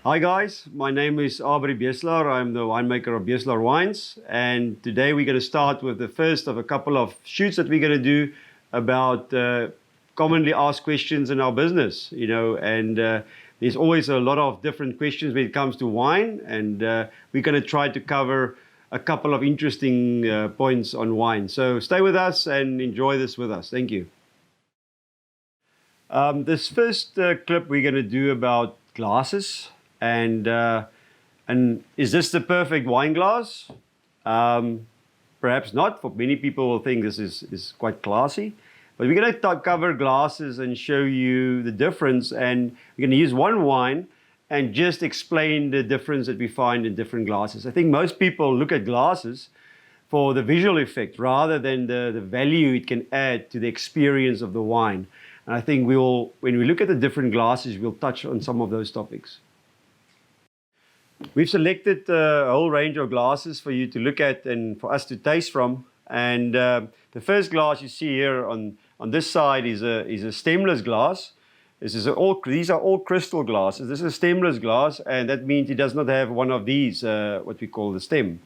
Hi guys, my name is Abrie Beeslaar. I'm the winemaker of Beeslaar Wines, and today we're going to start with the first of a couple of shoots that we're going to do about commonly asked questions in our business, and there's always a lot of different questions when it comes to wine, and we're going to try to cover a couple of interesting points on wine. So stay with us and enjoy this with us. Thank you. This first clip we're going to do about glasses. And is this the perfect wine glass? Perhaps not. For many people will think this is quite classy. But we're going to cover glasses and show you the difference. And we're going to use one wine and just explain the difference that we find in different glasses. I think most people look at glasses for the visual effect rather than the value it can add to the experience of the wine. And I think when we look at the different glasses, we'll touch on some of those topics. We've selected a whole range of glasses for you to look at and for us to taste from. And the first glass you see here on this side is a stemless glass. These are all crystal glasses. This is a stemless glass, and that means it does not have one of these, what we call the stem.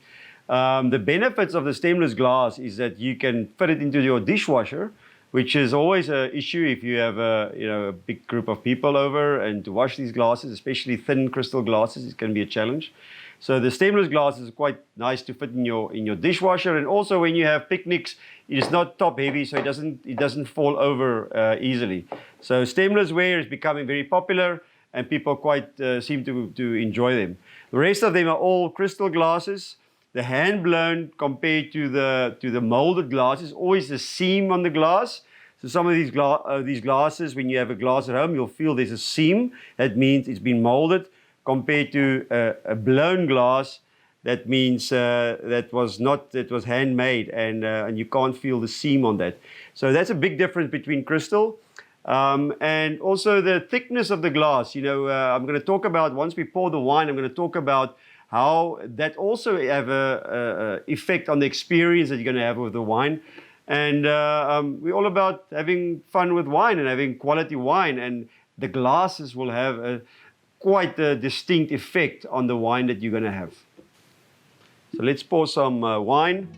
The benefits of the stemless glass is that you can fit it into your dishwasher, which is always an issue if you have a big group of people over, and to wash these glasses, especially thin crystal glasses, it can be a challenge. So the stemless glass is quite nice to fit in your dishwasher, and also when you have picnics, it is not top heavy, so it doesn't fall over easily. So stemless ware is becoming very popular, and people quite seem to enjoy them. The rest of them are all crystal glasses. The hand blown compared to the molded glass is always a seam on the glass. So some of these glasses, when you have a glass at home, you'll feel there's a seam. That means it's been molded. Compared to a blown glass, that means that was handmade, and you can't feel the seam on that. So that's a big difference between crystal. And also the thickness of the glass. I'm going to talk about, once we pour the wine, I'm going to talk about how that also have a effect on the experience that you're going to have with the wine. And we're all about having fun with wine and having quality wine, and the glasses will have quite a distinct effect on the wine that you're going to have. So let's pour some wine.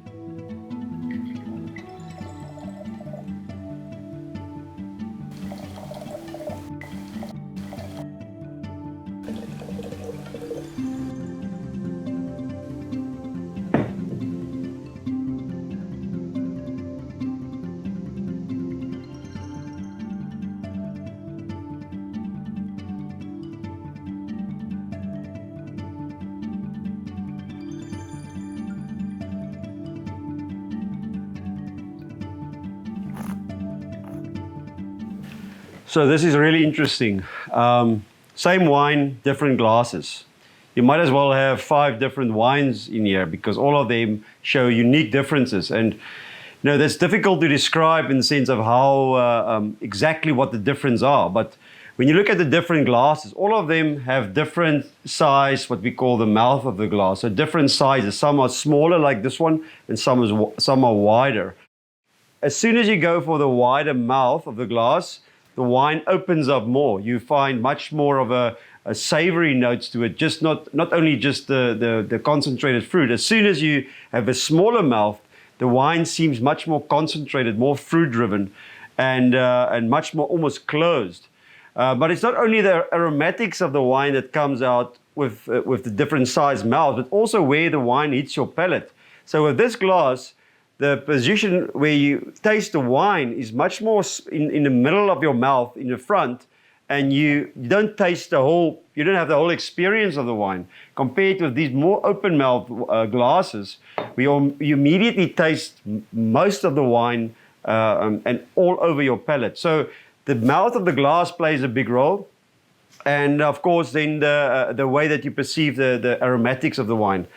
So this is really interesting. Same wine, different glasses. You might as well have 5 different wines in here because all of them show unique differences. And that's difficult to describe in the sense of how exactly what the difference are. But when you look at the different glasses, all of them have different size, what we call the mouth of the glass. So different sizes. Some are smaller like this one, and some are wider. As soon as you go for the wider mouth of the glass, the wine opens up more. You find much more of a savory notes to it, just not only just the concentrated fruit. As soon as you have a smaller mouth, the wine seems much more concentrated, more fruit driven, and much more almost closed. But it's not only the aromatics of the wine that comes out with the different size mouth, but also where the wine hits your palate. So with this glass, the position where you taste the wine is much more in the middle of your mouth, in the front, and you don't taste you don't have the whole experience of the wine. Compared with these more open mouth glasses, you immediately taste most of the wine and all over your palate. So the mouth of the glass plays a big role. And of course, then the way that you perceive the aromatics of the wine.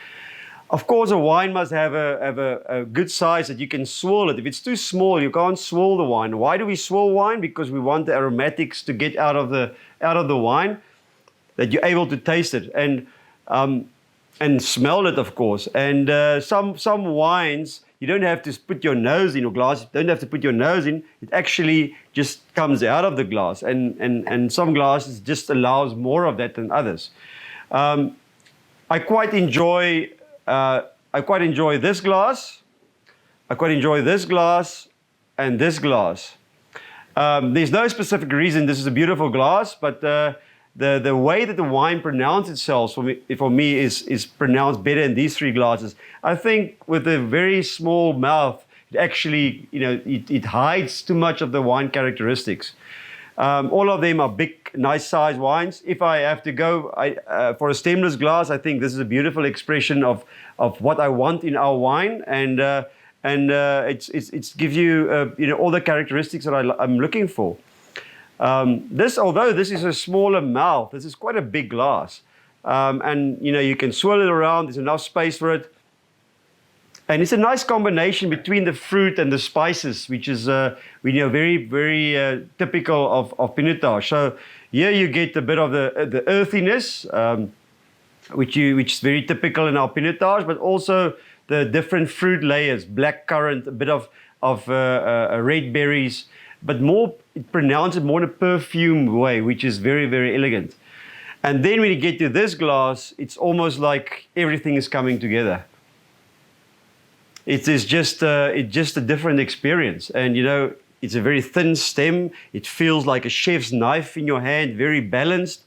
Of course, a wine must have a good size that you can swirl it. If it's too small, you can't swirl the wine. Why do we swirl wine? Because we want the aromatics to get out of the wine, that you're able to taste it and smell it, of course. And some wines, you don't have to put your nose in your glass. You don't have to put your nose in. It actually just comes out of the glass. And some glasses just allows more of that than others. I quite enjoy this glass. I quite enjoy this glass and this glass. There's no specific reason this is a beautiful glass, but the way that the wine pronounces itself for me is pronounced better in these three glasses. I think with a very small mouth, it actually, it hides too much of the wine characteristics. All of them are big, nice size wines. If I have to go for a stemless glass, I think this is a beautiful expression of what I want in our wine, and it gives you all the characteristics that I'm looking for. Although this is a smaller mouth, this is quite a big glass, and you can swirl it around. There's enough space for it. And it's a nice combination between the fruit and the spices, which is very, very typical of Pinotage. So here you get a bit of the earthiness, which is very typical in our Pinotage, but also the different fruit layers, black currant, a bit of red berries, but pronounced more in a perfumed way, which is very, very elegant. And then when you get to this glass, it's almost like everything is coming together. It's just a different experience, and it's a very thin stem. It feels like a chef's knife in your hand, very balanced,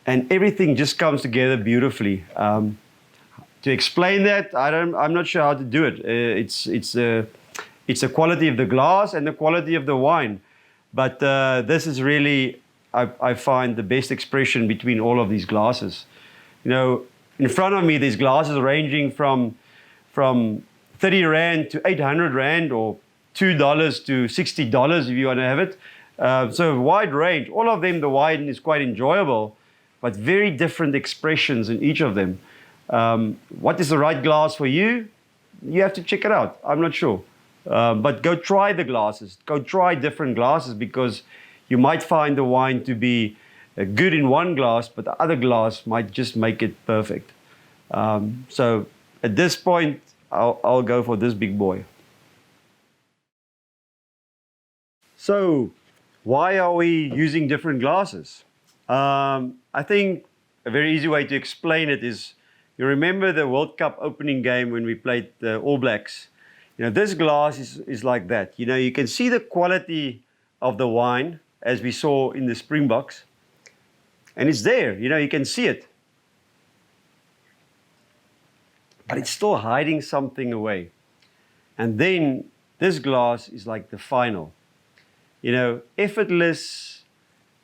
and everything just comes together beautifully. To explain that, I'm not sure how to do it. It's the quality of the glass and the quality of the wine, but this is really, I find, the best expression between all of these glasses. In front of me, there's glasses ranging from 30 Rand to 800 Rand, or $2 to $60 if you want to have it. So a wide range. All of them, the wine is quite enjoyable, but very different expressions in each of them. What is the right glass for you? You have to check it out. I'm not sure. But go try the glasses. Go try different glasses, because you might find the wine to be good in one glass, but the other glass might just make it perfect. So at this point, I'll go for this big boy. So, why are we using different glasses? I think a very easy way to explain it is, you remember the World Cup opening game when we played the All Blacks? This glass is like that. You can see the quality of the wine, as we saw in the Springboks, and it's there. You can see it. But it's still hiding something away. And then this glass is like the final. Effortless,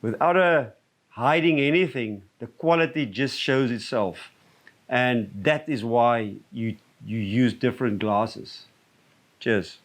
without hiding anything, the quality just shows itself. And that is why you use different glasses. Cheers.